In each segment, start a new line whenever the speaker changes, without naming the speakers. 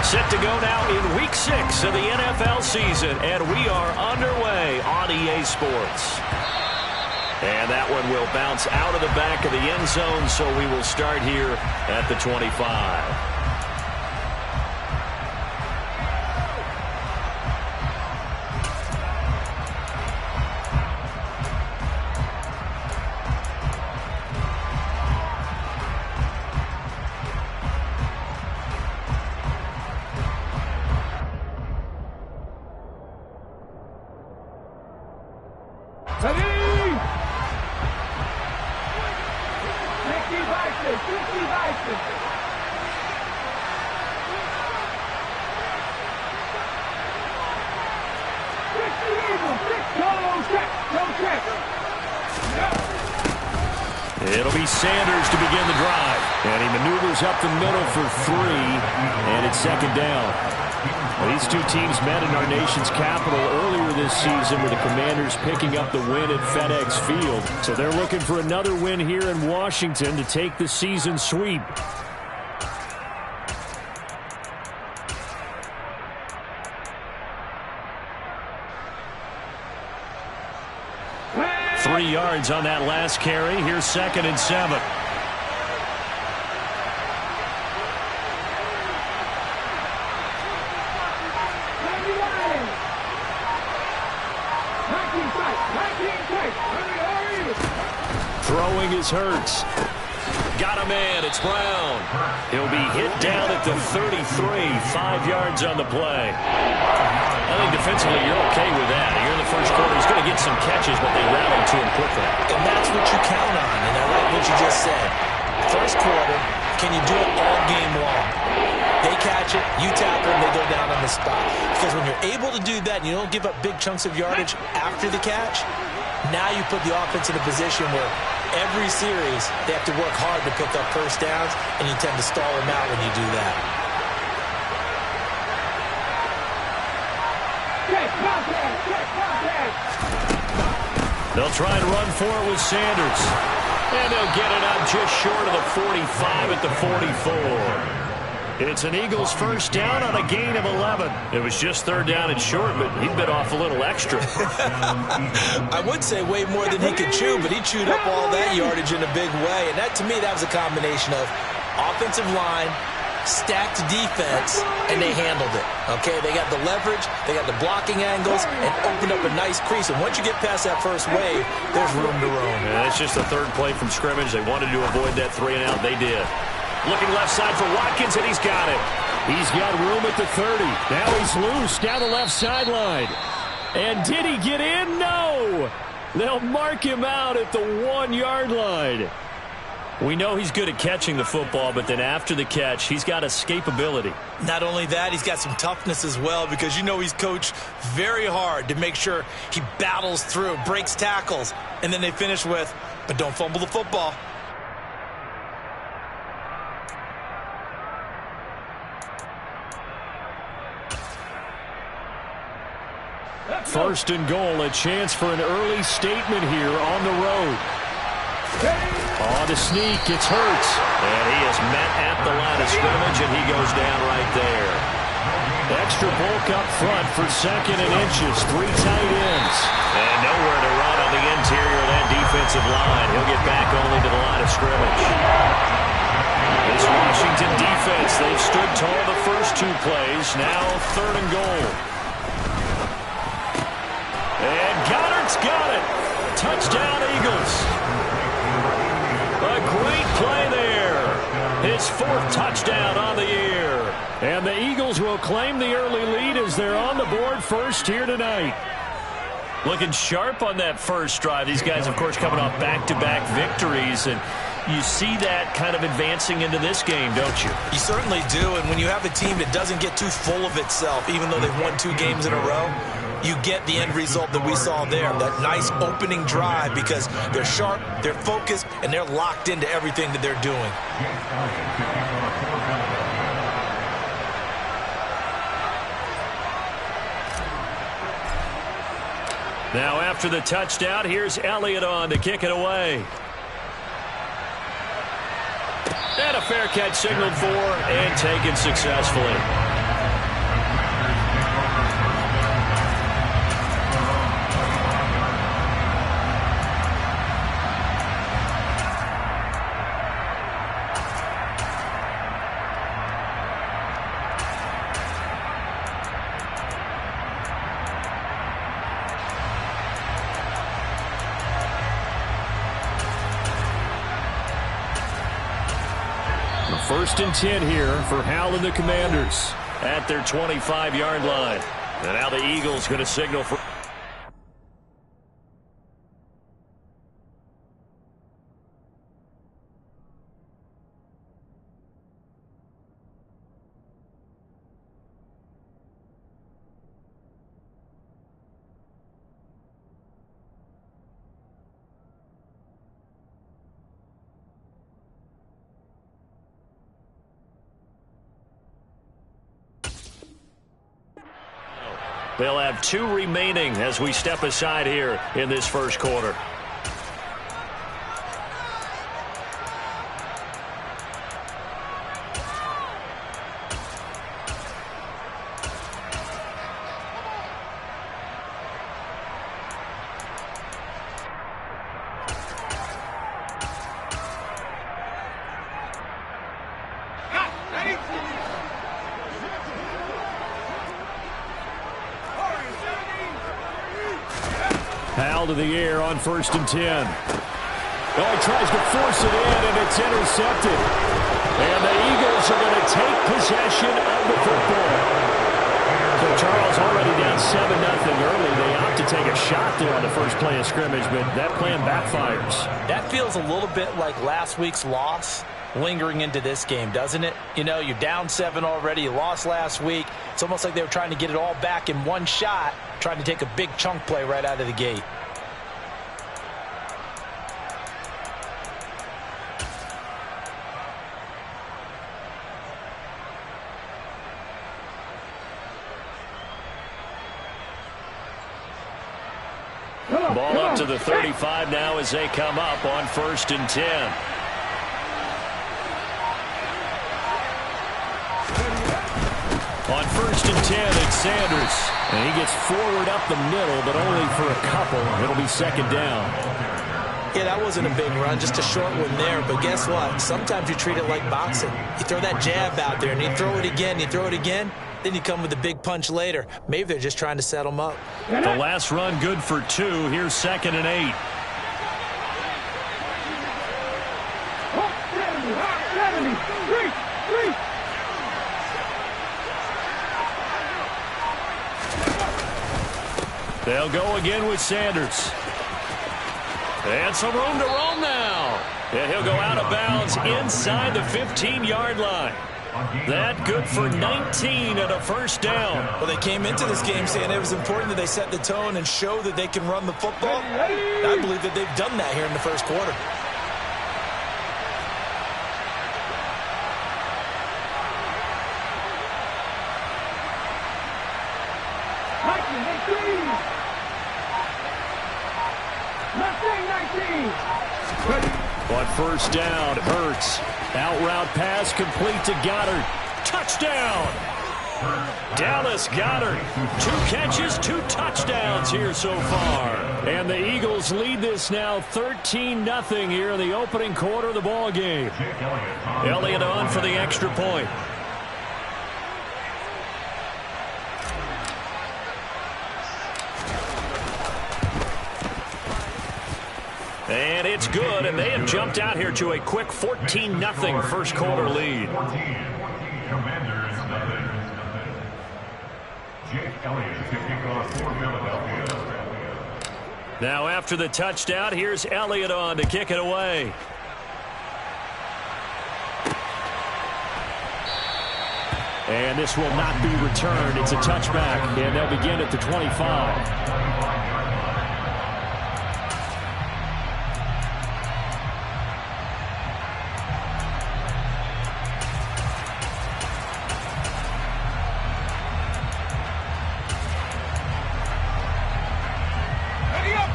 Set to go now in Week 6 of the NFL season, and we are underway on EA Sports. And that one will bounce out of the back of the end zone, so we will start here at the 25. It'll be Sanders to begin the drive. And he maneuvers up the middle for 3, and it's second down. These two teams met in our nation's capital earlier this season with the Commanders picking up the win at FedEx Field. So they're looking for another win here in Washington to take the season sweep. Three yards on that last carry. Here's 2nd and 7. Throwing is Hurts. Got a man. It's Brown. He'll be hit down at the 33. 5 yards on the play. I think defensively you're okay with that. Here in the first quarter, he's going to get some catches, but they rallied to him quickly.
And that's what you count on, and I like what you just said. First quarter, can you do it all game long? They catch it, you tackle them, they go down on the spot. Because when you're able to do that and you don't give up big chunks of yardage after the catch, now you put the offense in a position where every series they have to work hard to pick up first downs, and you tend to stall them out when you do that.
They'll try and run for it with Sanders. And they'll get it out just short of the 45 at the 44. It's an Eagles first down on a gain of 11. It was just 3rd down and short, but he bit off a little extra.
I would say way more than he could chew, but he chewed up all that yardage in a big way. And that, to me, that was a combination of offensive line, stacked defense, and they handled it. Okay, they got the leverage, they got the blocking angles, and opened up a nice crease. And once you get past that first wave, there's room to roam.
Yeah, that's just the 3rd play from scrimmage. They wanted to avoid that 3 and out. They did. Looking left side for Watkins, and he's got it. He's got room at the 30. Now he's loose down the left sideline. And did he get in? No. They'll mark him out at the 1-yard line. We know he's good at catching the football, but then after the catch, he's got escapability.
Not only that, he's got some toughness as well, because you know he's coached very hard to make sure he battles through, breaks tackles, and then they finish with, but don't fumble the football.
First and goal, a chance for an early statement here on the road. On the sneak, it's Hurts. And he is met at the line of scrimmage, and he goes down right there. Extra bulk up front for 2nd and inches. 3 tight ends. And nowhere to run on the interior of that defensive line. He'll get back only to the line of scrimmage. This Washington defense, they've stood tall the first 2 plays. Now 3rd and goal. And Goddard's got it. Touchdown, Eagles. A great play there. His 4th touchdown on the year. And the Eagles will claim the early lead as they're on the board first here tonight. Looking sharp on that first drive. These guys, of course, coming off back-to-back victories. And you see that kind of advancing into this game, don't you?
You certainly do. And when you have a team that doesn't get too full of itself, even though they've won 2 games in a row, you get the end result that we saw there, that nice opening drive, because they're sharp, they're focused, and they're locked into everything that they're doing.
Now after the touchdown, here's Elliott on to kick it away. And a fair catch signaled for and taken successfully. First and 10 here for Hal and the Commanders at their 25-yard line. And now the Eagles going to signal for... They'll have 2 remaining as we step aside here in this first quarter. Hal to the air on first and 10. Oh, he tries to force it in, and it's intercepted. And the Eagles are going to take possession of the football. So Charles already down 7-0 early. They opt to take a shot there on the first play of scrimmage, but that plan backfires.
That feels a little bit like last week's loss lingering into this game, doesn't it? You know, you're down 7 already. You lost last week. It's almost like they were trying to get it all back in one shot, trying to take a big chunk play right out of the gate.
Ball up to the 35 now as they come up on first and 10. On first and 10, it's Sanders. And he gets forward up the middle, but only for a couple. It'll be second down.
Yeah, that wasn't a big run, just a short one there. But guess what? Sometimes you treat it like boxing. You throw that jab out there, and you throw it again, then you come with a big punch later. Maybe they're just trying to set them up.
The last run good for 2. Here's second and 8. They'll go again with Sanders. And some room to roam now. And he'll go out of bounds inside the 15-yard line. That good for 19 and a first down.
Well, they came into this game saying it was important that they set the tone and show that they can run the football. And I believe that they've done that here in the first quarter.
On first down, Hurts. Out route pass complete to Goddard. Touchdown! Dallas Goddard. 2 catches, 2 touchdowns here so far. And the Eagles lead this now 13-0 here in the opening quarter of the ball game. Elliott on for the extra point. And it's good, and they have jumped out here to a quick 14-0 first quarter lead. Now after the touchdown, here's Elliott on to kick it away. And this will not be returned. It's a touchback, and they'll begin at the 25.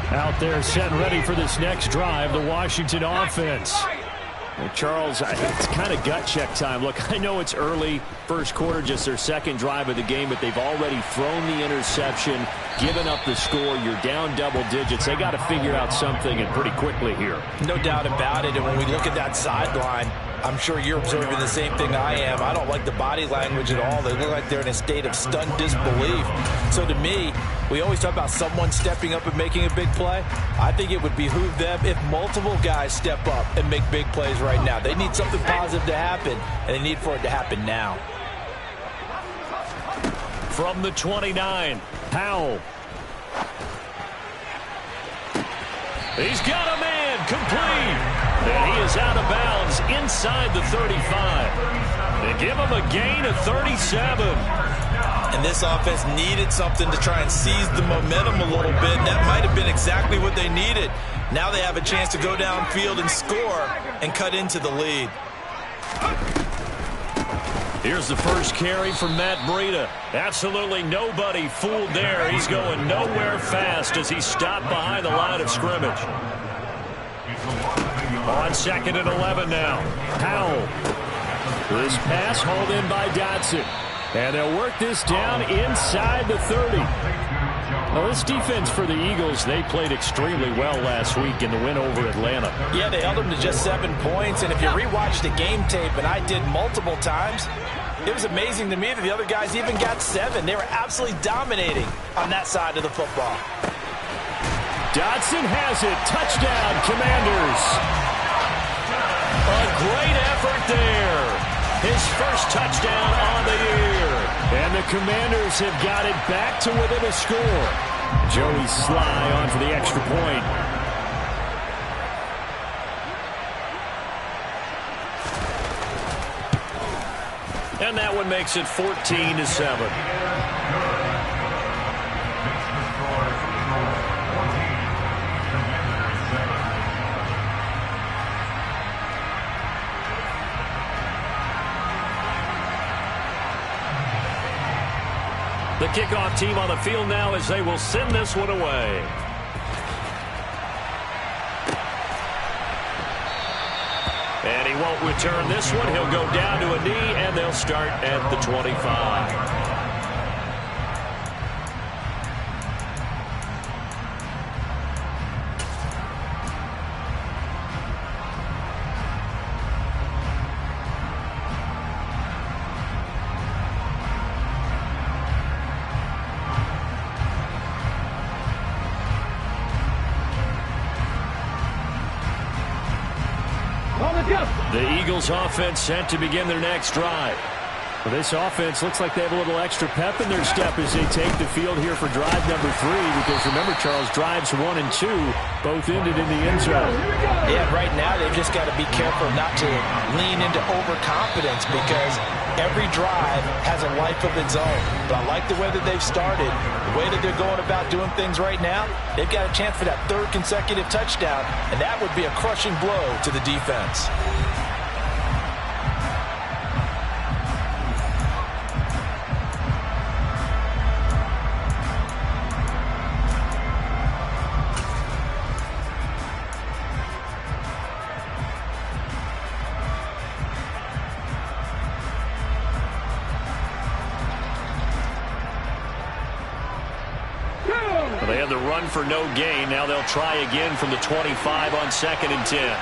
Out there set and ready for this next drive, the Washington offense. Well, Charles, it's kind of gut check time. Look, I know it's early, first quarter, just their second drive of the game, but they've already thrown the interception, given up the score. You're down double digits. They got to figure out something, and pretty quickly here.
No doubt about it. And when we look at that sideline, I'm sure you're observing the same thing I am. I don't like the body language at all. They look like they're in a state of stunned disbelief. So to me, we always talk about someone stepping up and making a big play. I think it would behoove them if multiple guys step up and make big plays right now. They need something positive to happen, and they need for it to happen now.
From the 29, Powell. He's got a man complete. And he is out of bounds inside the 35. They give him a gain of 37.
And this offense needed something to try and seize the momentum a little bit. That might have been exactly what they needed. Now they have a chance to go downfield and score and cut into the lead.
Here's the first carry from Matt Breida. Absolutely nobody fooled there. He's going nowhere fast as he stopped behind the line of scrimmage. On 2nd and 11 now. Powell. This pass hauled in by Dotson. And they'll work this down inside the 30. Well, this defense for the Eagles, they played extremely well last week in the win over Atlanta.
Yeah, they held them to just 7 points. And if you rewatch the game tape, and I did multiple times, it was amazing to me that the other guys even got 7. They were absolutely dominating on that side of the football.
Dotson has it. Touchdown, Commanders. A great effort there. His first touchdown on the year. And the Commanders have got it back to within a score. Joey Sly on for the extra point. And that one makes it 14-7. The kickoff team on the field now as they will send this one away. And he won't return this one. He'll go down to a knee, and they'll start at the 25. The Eagles offense set to begin their next drive. Well, this offense looks like they have a little extra pep in their step as they take the field here for drive number 3, because remember, Charles, drives 1 and 2 both ended in the end zone.
Yeah, right now they've just got to be careful not to lean into overconfidence, because every drive has a life of its own. But I like the way that they've started, the way that they're going about doing things right now. They've got a chance for that 3rd consecutive touchdown, and that would be a crushing blow to the defense.
They had the run for no gain. Now they'll try again from the 25 on 2nd and 10.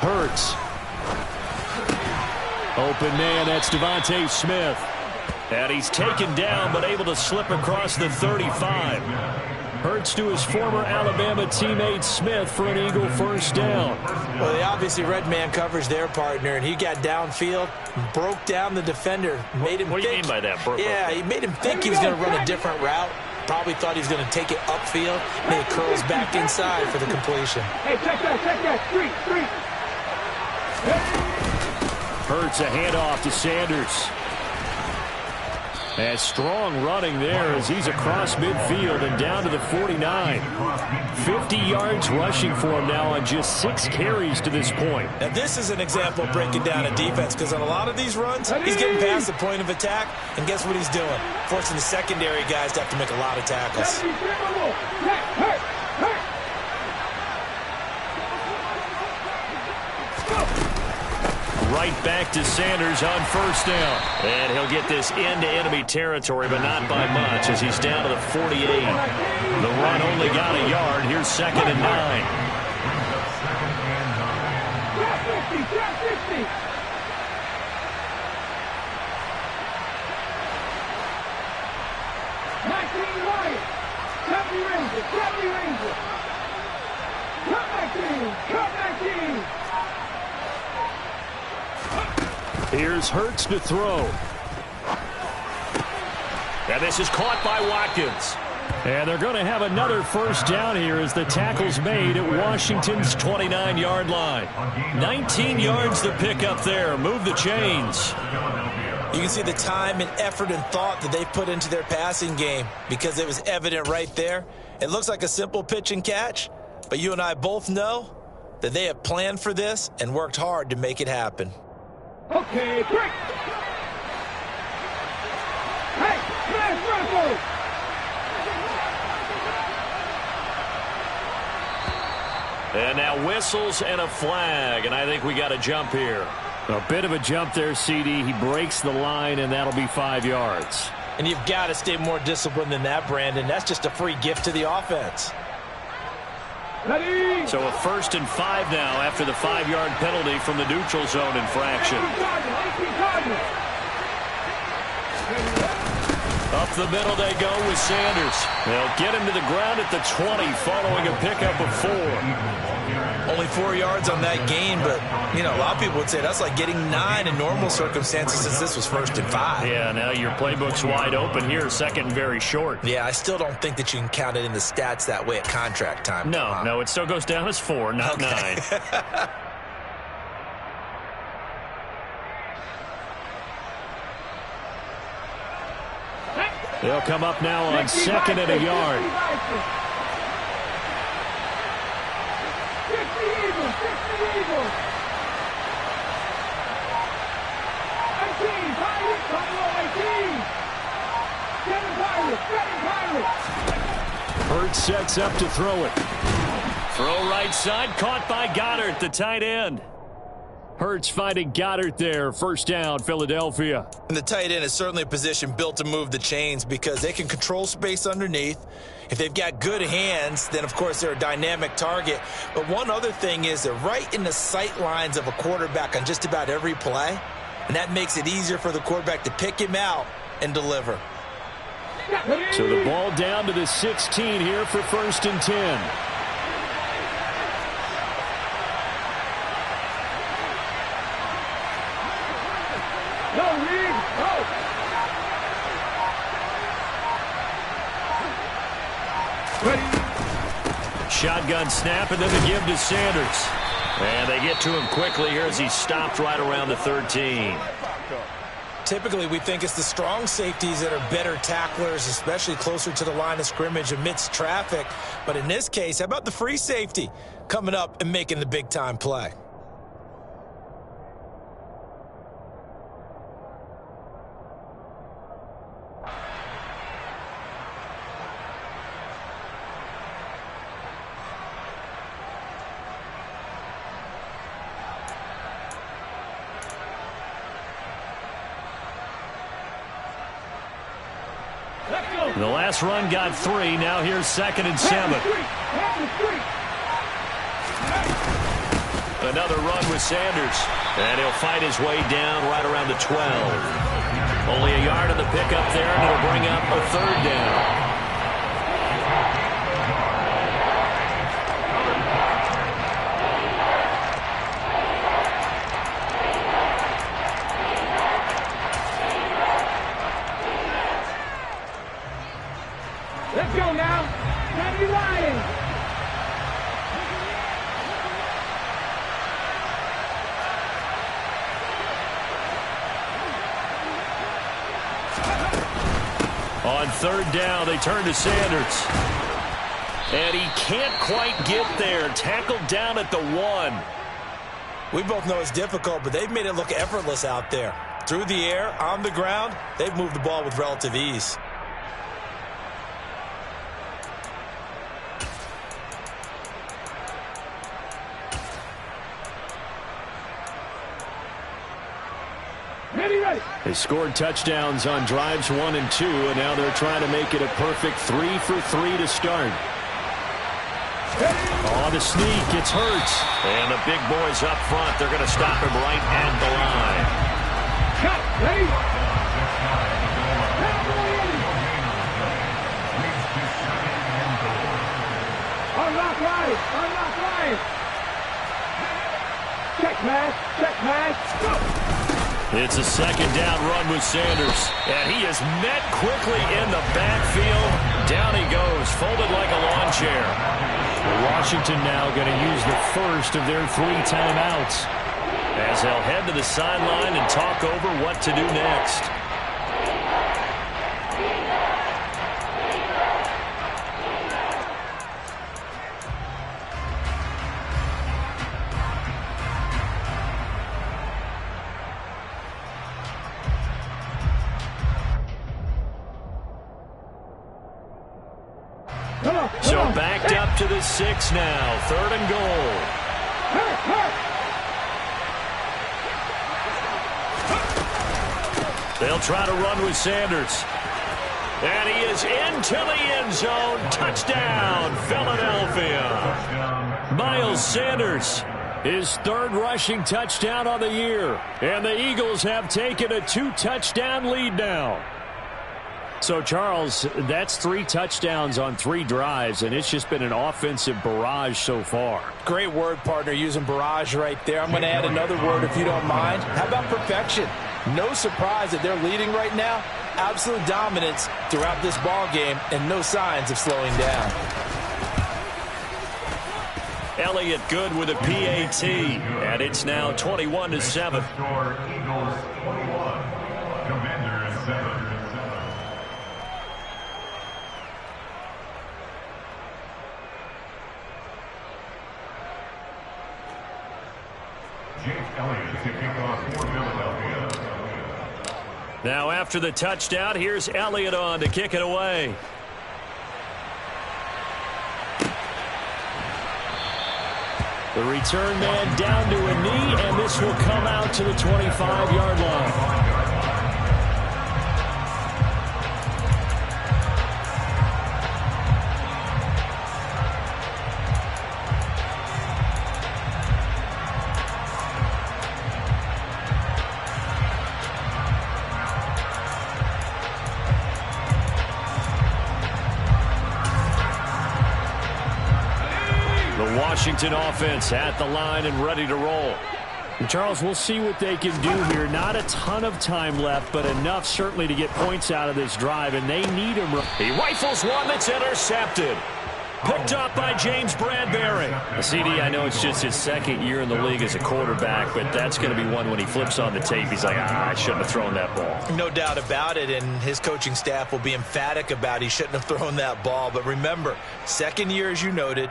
Hurts. Open man, that's Devontae Smith. And he's taken down, but able to slip across the 35. Hurts to his former Alabama teammate Smith for an Eagle first down.
Well, they obviously red man coverage their partner, and he got downfield, broke down the defender, made him
What do you mean by that?
He made him think he was going to run a different route. Probably thought he was going to take it upfield, and he curls back inside for the completion.
Hey, check that. Street.
Hurts a handoff to Sanders. And strong running there as he's across midfield and down to the 49. 50 yards rushing for him now on just 6 carries to this point.
Now this is an example of breaking down a defense, because on a lot of these runs, he's getting past the point of attack, and guess what he's doing? Forcing the secondary guys to have to make a lot of tackles.
Right back to Sanders on first down. And he'll get this into enemy territory, but not by much as he's down to the 48. The run only got a yard. Here's 2nd and 9. Here's Hurts to throw. And this is caught by Watkins. And they're going to have another first down here as the tackle's made at Washington's 29-yard line. 19 yards to pick up there. Move the chains.
You can see the time and effort and thought that they put into their passing game because it was evident right there. It looks like a simple pitch and catch, but you and I both know that they have planned for this and worked hard to make it happen.
Okay, break. Hey, Maestro.
And now whistles and a flag, and I think we got a jump here. A bit of a jump there, CD. He breaks the line, and that'll be 5 yards.
And you've got to stay more disciplined than that, Brandon. That's just a free gift to the offense.
Ready.
So a 1st and 5 now after the 5-yard penalty from the neutral zone infraction. Up the middle they go with Sanders. They'll get him to the ground at the 20 following a pickup of 4.
Only 4 yards on that gain, but, you know, a lot of people would say that's like getting 9 in normal circumstances since this was 1st and 5.
Yeah, now your playbook's wide open here, 2nd and very short.
Yeah, I still don't think that you can count it in the stats that way at contract time.
No, it still goes down as 4, not 9. They'll come up now on 2nd and a yard. Hurts sets up to throw it. Throw right side, caught by Goddard, the tight end. Hurts finding Goddard there. 1st down, Philadelphia.
And the tight end is certainly a position built to move the chains because they can control space underneath. If they've got good hands, then, of course, they're a dynamic target. But one other thing is they're right in the sight lines of a quarterback on just about every play, and that makes it easier for the quarterback to pick him out and deliver.
So the ball down to the 16 here for 1st and 10. Shotgun snap, and then the give to Sanders. And they get to him quickly here as he's stopped right around the 13.
Typically, we think it's the strong safeties that are better tacklers, especially closer to the line of scrimmage amidst traffic. But in this case, how about the free safety coming up and making the big-time play?
The last run got 3. Now here's 2nd and 7. Another run with Sanders. And he'll fight his way down right around the 12. Only a yard of the pickup there, and it'll bring up a 3rd down.
Let's go now. Danny Lions.
On 3rd down, they turn to Sanders. And he can't quite get there. Tackled down at the 1.
We both know it's difficult, but they've made it look effortless out there. Through the air, on the ground, they've moved the ball with relative ease.
They scored touchdowns on drives 1 and 2, and now they're trying to make it a perfect 3 for 3 to start. On the sneak, it's Hurts.
And the big boys up front, they're going to stop him right at the line.
Cut, ready? Unlock right. Check pass, go.
It's a second down run with Sanders. And he is met quickly in the backfield. Down he goes, folded like a lawn chair. Washington now going to use the first of their 3 timeouts, as they'll head to the sideline and talk over what to do next. So backed up to the 6 now. 3rd and goal. They'll try to run with Sanders. And he is into the end zone. Touchdown, Philadelphia. Miles Sanders, his 3rd rushing touchdown on the year. And the Eagles have taken a 2-touchdown lead now. So, Charles, that's 3 touchdowns on 3 drives, and it's just been an offensive barrage so far.
Great word, partner, using barrage right there. I'm going to add another word if you don't mind. How about perfection? No surprise that they're leading right now. Absolute dominance throughout this ball game, and no signs of slowing down.
Elliott good with a PAT, and it's now 21-7.
Eagles 21, Commanders 7.
Now after the touchdown, here's Elliott on to kick it away. The return man down to a knee, and this will come out to the 25-yard line. Washington offense at the line and ready to roll. And Charles, we'll see what they can do here. Not a ton of time left, but enough certainly to get points out of this drive, and they need him. He rifles one that's intercepted. Picked up by James Bradbury. CD, I know it's just his 2nd year in the league as a quarterback, but that's going to be one when he flips on the tape. He's like, I shouldn't have thrown that ball.
No doubt about it, and his coaching staff will be emphatic about he shouldn't have thrown that ball. But remember, 2nd year, as you noted,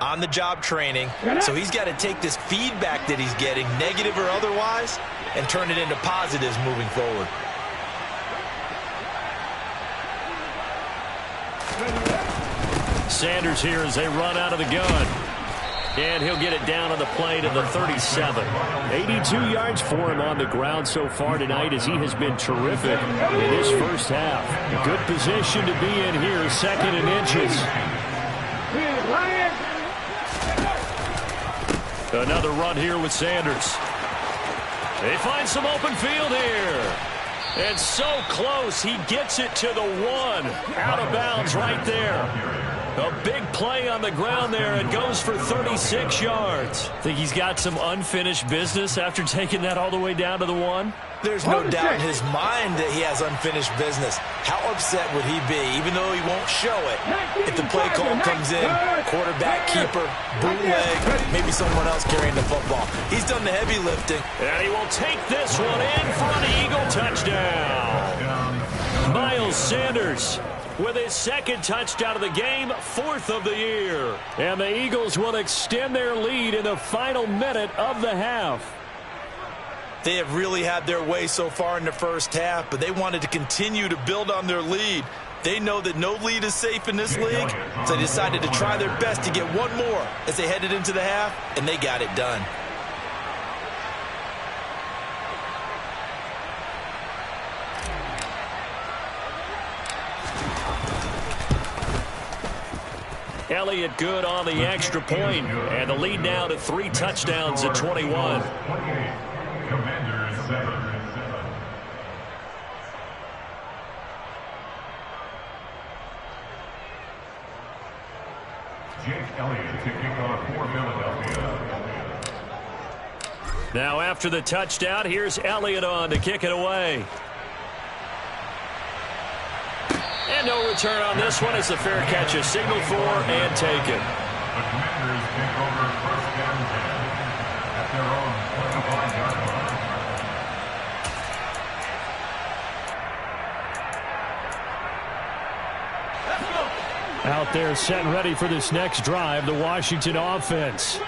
on-the-job training, so he's got to take this feedback that he's getting, negative or otherwise, and turn it into positives moving forward.
Sanders here as they run out of the gun. And he'll get it down on the play to the 37. 82 yards for him on the ground so far tonight, as he has been terrific in his first half. A good position to be in here, 2nd and inches. Another run here with Sanders. They find some open field here. And so close, he gets it to the 1. Out of bounds right there. A big play on the ground there. It goes for 36 yards. Think he's got some unfinished business after taking that all the way down to the 1?
There's no doubt in his mind that he has unfinished business. How upset would he be, even though he won't show it, if the play call comes in, quarterback, keeper, bootleg, maybe someone else carrying the football. He's done the heavy lifting.
And he will take this one in for an Eagle touchdown. Miles Sanders with his 2nd touchdown of the game, 4th of the year. And the Eagles will extend their lead in the final minute of the half.
They have really had their way so far in the first half, but they wanted to continue to build on their lead. They know that no lead is safe in this league, so they decided to try their best to get one more as they headed into the half, and they got it done.
Elliott good on the extra point, and the lead now to 3 touchdowns at 21.
28. Commanders 7. Jake Elliott to kick off for Philadelphia.
Now after the touchdown, here's Elliott on to kick it away. And no return on this one as the fair catch is signaled for and taken.
The Commanders take over first down 10 at their own 25-yard line.
Out there set and ready for this next drive, the Washington offense.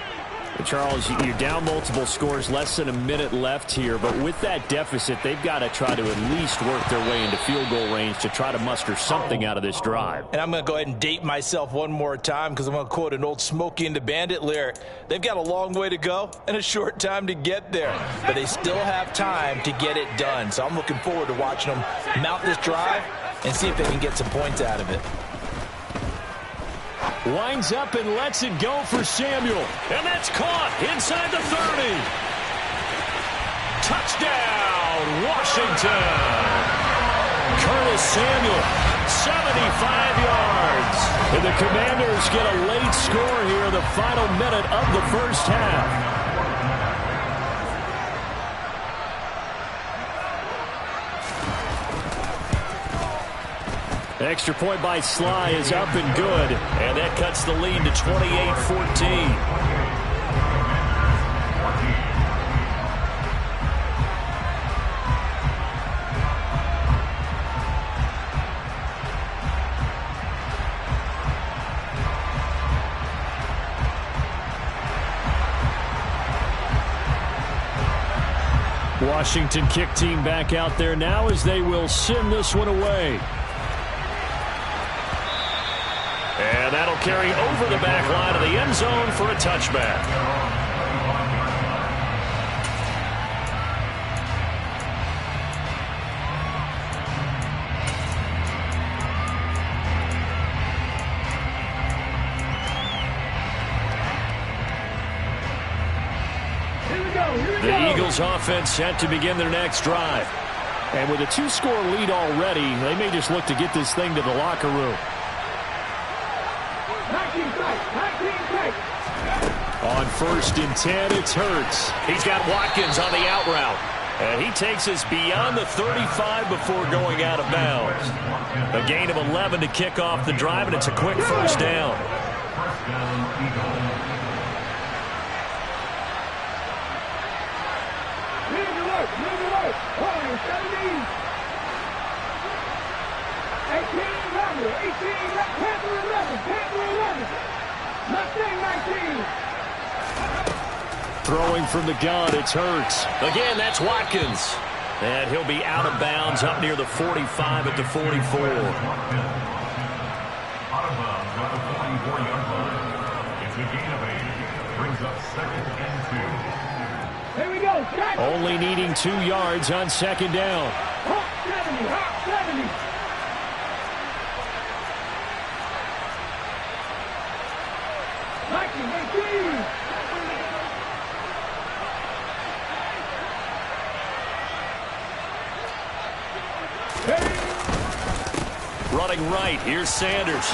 Charles, you're down multiple scores, less than a minute left here, but with that deficit, they've got to try to at least work their way into field goal range to try to muster something out of this drive.
And I'm going to go ahead and date myself one more time because I'm going to quote an old Smokey and the Bandit lyric. They've got a long way to go and a short time to get there, but they still have time to get it done. So I'm looking forward to watching them mount this drive and see if they can get some points out of it.
Winds up and lets it go for Samuel. And that's caught inside the 30. Touchdown, Washington. Curtis Samuel, 75 yards. And the Commanders get a late score here in the final minute of the first half. Extra point by Sly is up and good, and that cuts the lead to 28-14. Washington kick team back out there now as they will send this one away. And that'll carry over the back line of the end zone for a touchback. The Eagles offense set to begin their next drive. And with a 2-score lead already, they may just look to get this thing to the locker room. On 1st and 10, it's Hurts. He's got Watkins on the out route. And he takes us beyond the 35 before going out of bounds. A gain of 11 to kick off the drive, and it's a quick first down.
First down, Eagles.
Throwing from the gun, it's Hurts. Again, that's Watkins. And he'll be out of bounds up near the 45 at the 44.
Out of bounds at the 44-yard line. It's a gain of 8. Brings up 2nd and 2.
Here we go. Jack.
Only needing 2 yards on 2nd down.
Hot 70, hot 70.
Running right, here's Sanders.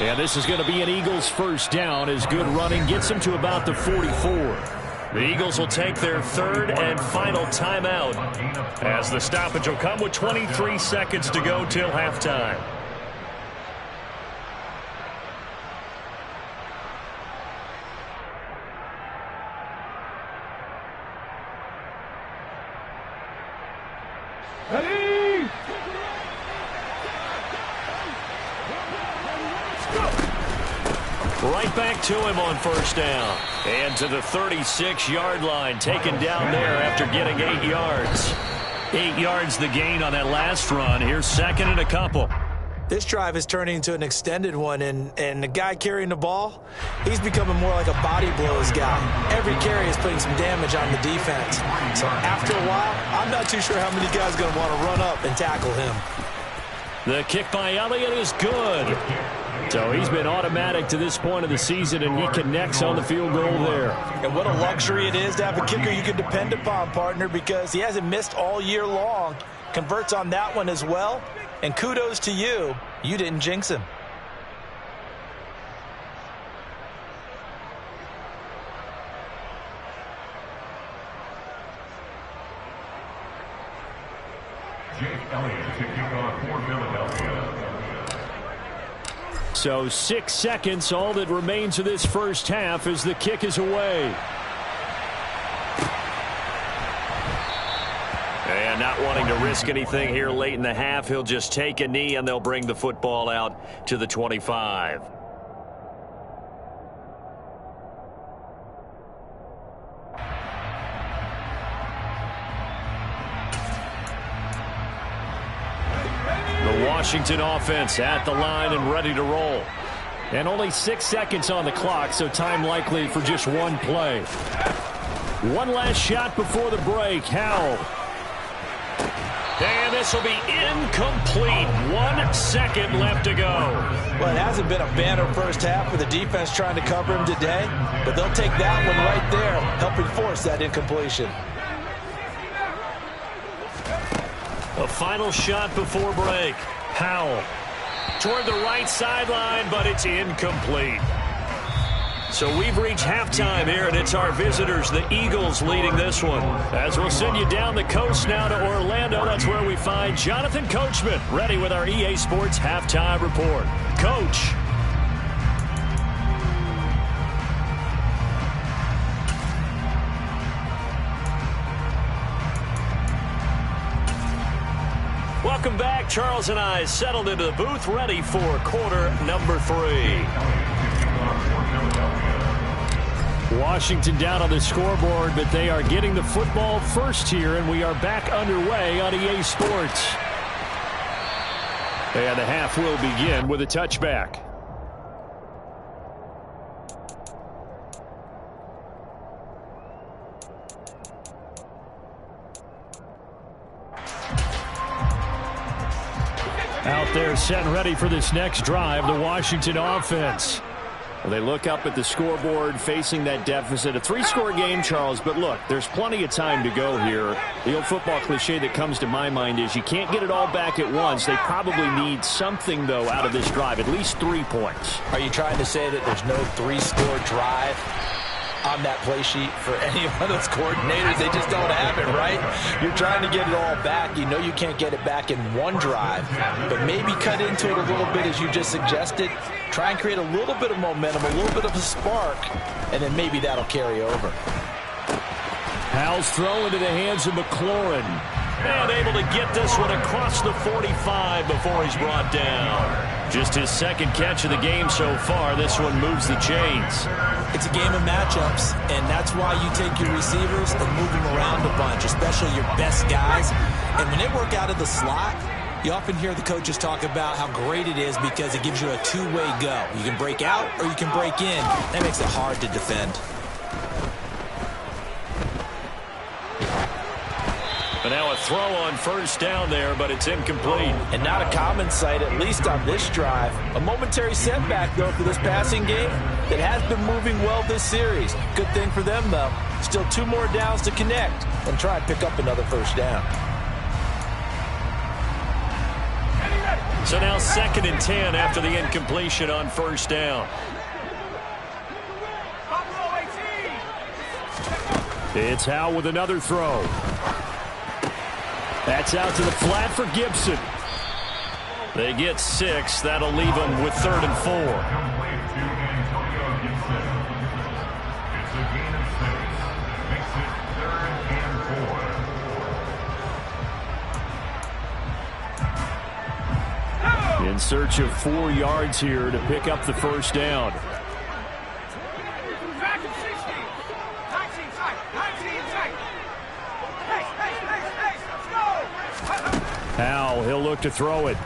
And this is going to be an Eagles first down as good running gets them to about the 44. The Eagles will take their 3rd and final timeout as the stoppage will come with 23 seconds to go till halftime.
Ready?
Right back to him on first down. And to the 36-yard line, taken down there after getting 8 yards. 8 yards the gain on that last run. Here's 2nd and a couple.
This drive is turning into an extended one, and the guy carrying the ball, he's becoming more like a body blows guy. Every carry is putting some damage on the defense. So after a while, I'm not too sure how many guys are going to want to run up and tackle him.
The kick by Elliott is good. So he's been automatic to this point of the season, and he connects on the field goal there.
And what a luxury it is to have a kicker you can depend upon, partner, because he hasn't missed all year long. Converts on that one as well. And kudos to you. You didn't jinx him.
Jake Elliott to kick off for Philadelphia.
So 6 seconds, all that remains of this first half as the kick is away.
And not wanting to risk anything here late in the half, he'll just take a knee and they'll bring the football out to the 25.
Washington offense at the line and ready to roll. And only 6 seconds on the clock, so time likely for just one play. One last shot before the break. Howell. And this will be incomplete. 1 second left to go.
Well, it hasn't been a banner first half for the defense trying to cover him today, but they'll take that one right there, helping force that incompletion.
A final shot before break. Howell toward the right sideline, but it's incomplete. So we've reached halftime here, and it's our visitors, the Eagles, leading this one. As we'll send you down the coast now to Orlando, that's where we find Jonathan Coachman, ready with our EA Sports halftime report. Coach. Welcome back. Charles and I settled into the booth, ready for quarter number 3. Washington down on the scoreboard, but they are getting the football first here, and we are back underway on EA Sports. And the half will begin with a touchback. Out there set and ready for this next drive, the Washington offense. Well, they look up at the scoreboard facing that deficit. A 3-score game, Charles, but look, there's plenty of time to go here. The old football cliche that comes to my mind is you can't get it all back at once. They probably need something, though, out of this drive, at least 3 points.
Are you trying to say that there's no 3-score drive on that play sheet for any one of those coordinators? They just don't have it, right? You're trying to get it all back. You know you can't get it back in one drive, but maybe cut into it a little bit as you just suggested. Try and create a little bit of momentum, a little bit of a spark, and then maybe that'll carry over.
Howell's throw into the hands of McLaurin. And able to get this one across the 45 before he's brought down. Just his second catch of the game so far. This one moves the chains.
It's a game of matchups, and that's why you take your receivers and move them around a bunch, especially your best guys. And when they work out of the slot, you often hear the coaches talk about how great it is because it gives you a two-way go. You can break out or you can break in. That makes it hard to defend.
And now a throw on first down there, but it's incomplete.
And not a common sight, at least on this drive. A momentary setback, though, for this passing game that has been moving well this series. Good thing for them, though. Still 2 more downs to connect and try and pick up another first down.
So now 2nd and 10 after the incompletion on first down. It's Howell with another throw. That's out to the flat for Gibson. They get 6. That'll leave them with 3rd and 4.
It's a gain of 6. Makes it 3rd and 4.
In search of 4 yards here to pick up the first down. Howell, he'll look to throw it.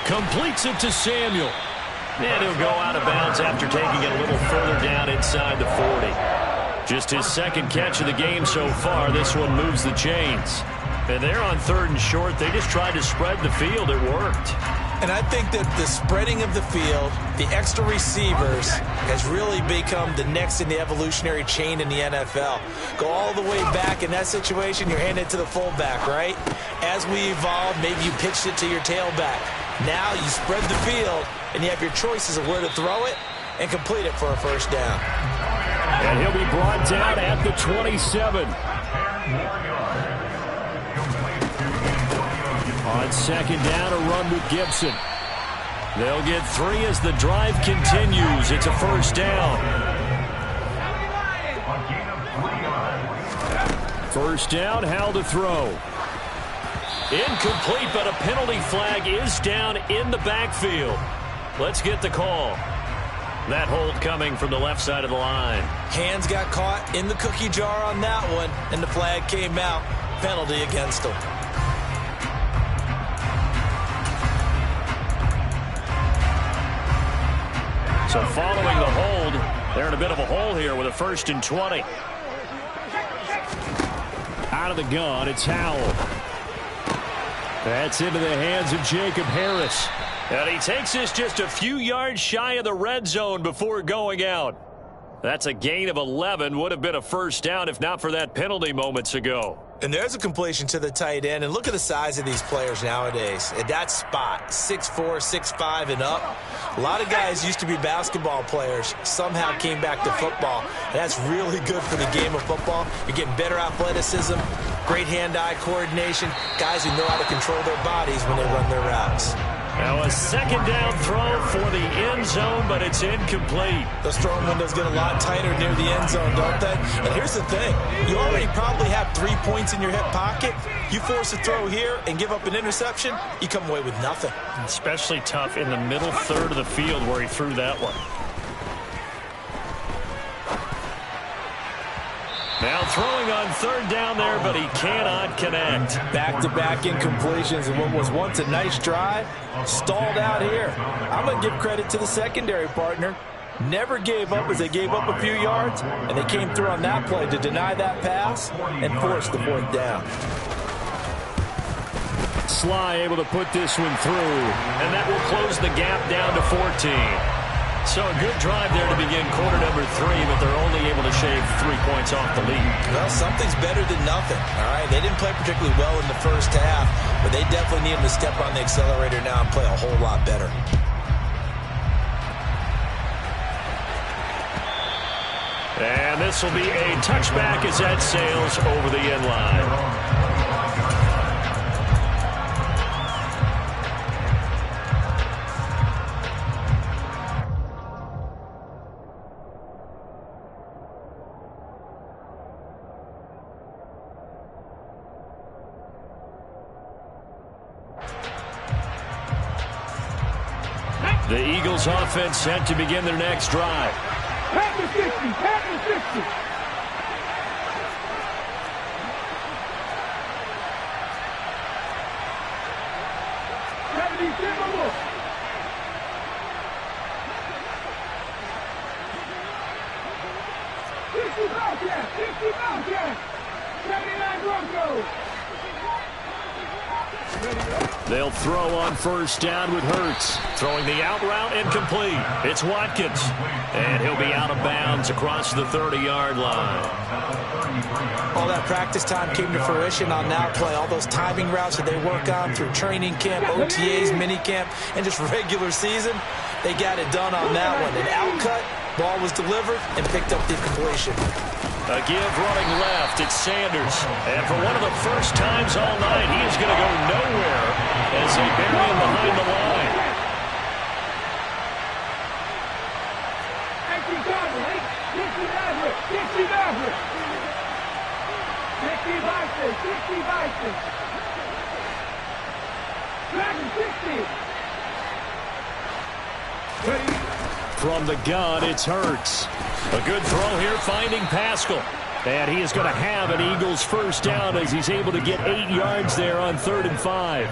Completes it to Samuel. And he'll go out of bounds after taking it a little further down inside the 40. Just his 2nd catch of the game so far. This one moves the chains.
And they're on 3rd and short. They just tried to spread the field. It worked.
And I think that the spreading of the field, the extra receivers, has really become the next in the evolutionary chain in the NFL. Go all the way back in that situation, you're handing it to the fullback, right? As we evolve, maybe you pitched it to your tailback. Now you spread the field, and you have your choices of where to throw it and complete it for a first down.
And he'll be brought down at the 27. On 2nd down, a run with Gibson. They'll get 3 as the drive continues. It's a first down. First down, Howell to throw.
Incomplete, but a penalty flag is down in the backfield. Let's get the call. That hold coming from the left side of the line.
Hands got caught in the cookie jar on that one, and the flag came out. Penalty against him.
So following the hold, they're in a bit of a hole here with a 1st and 20.
Out of the gun, it's Howell. That's into the hands of Jacob Harris.
And he takes this just a few yards shy of the red zone before going out. That's a gain of 11. Would have been a first down if not for that penalty moments ago.
And there's a completion to the tight end. And look at the size of these players nowadays. At that spot, 6'4", 6'5", and up. A lot of guys used to be basketball players, somehow came back to football. And that's really good for the game of football. You're getting better athleticism, great hand-eye coordination, guys who know how to control their bodies when they run their routes.
Now a 2nd down throw for the end zone, but it's incomplete.
Those throwing windows get a lot tighter near the end zone, don't they? And here's the thing. You already probably have 3 points in your hip pocket. You force a throw here and give up an interception, you come away with nothing.
Especially tough in the middle 3rd of the field where he threw that one.
Now throwing on 3rd down there, but he cannot connect.
Back-to-back incompletions and what was once a nice drive stalled out here. I'm going to give credit to the secondary partner. Never gave up as they gave up a few yards, and they came through on that play to deny that pass and force the 4th down.
Sly able to put this one through.
And that will close the gap down to 14. So a good drive there to begin quarter number 3, but they're only able to shave 3 points off the lead.
Well, something's better than nothing, all right? They didn't play particularly well in the first half, but they definitely need them to step on the accelerator now and play a whole lot better.
And this will be a touchback as that sails over the end line. The Eagles offense set to begin their next drive.
Pat the 60, pat the 60.
They'll throw on 1st down with Hurts.
Throwing the out route incomplete. It's Watkins. And he'll be out of bounds across the 30-yard line.
All that practice time came to fruition on that play. All those timing routes that they work on through training camp, OTAs, minicamp, and just regular season, they got it done on that one. An outcut, ball was delivered, and picked up the completion.
A give running left. It's Sanders. And for one of the first times all night, he is going to go nowhere as they bury him behind the line.
From the gun, it's Hurts.
A good throw here, finding Pascal.
And he is going to have an Eagles first down as he's able to get 8 yards there on 3rd and 5.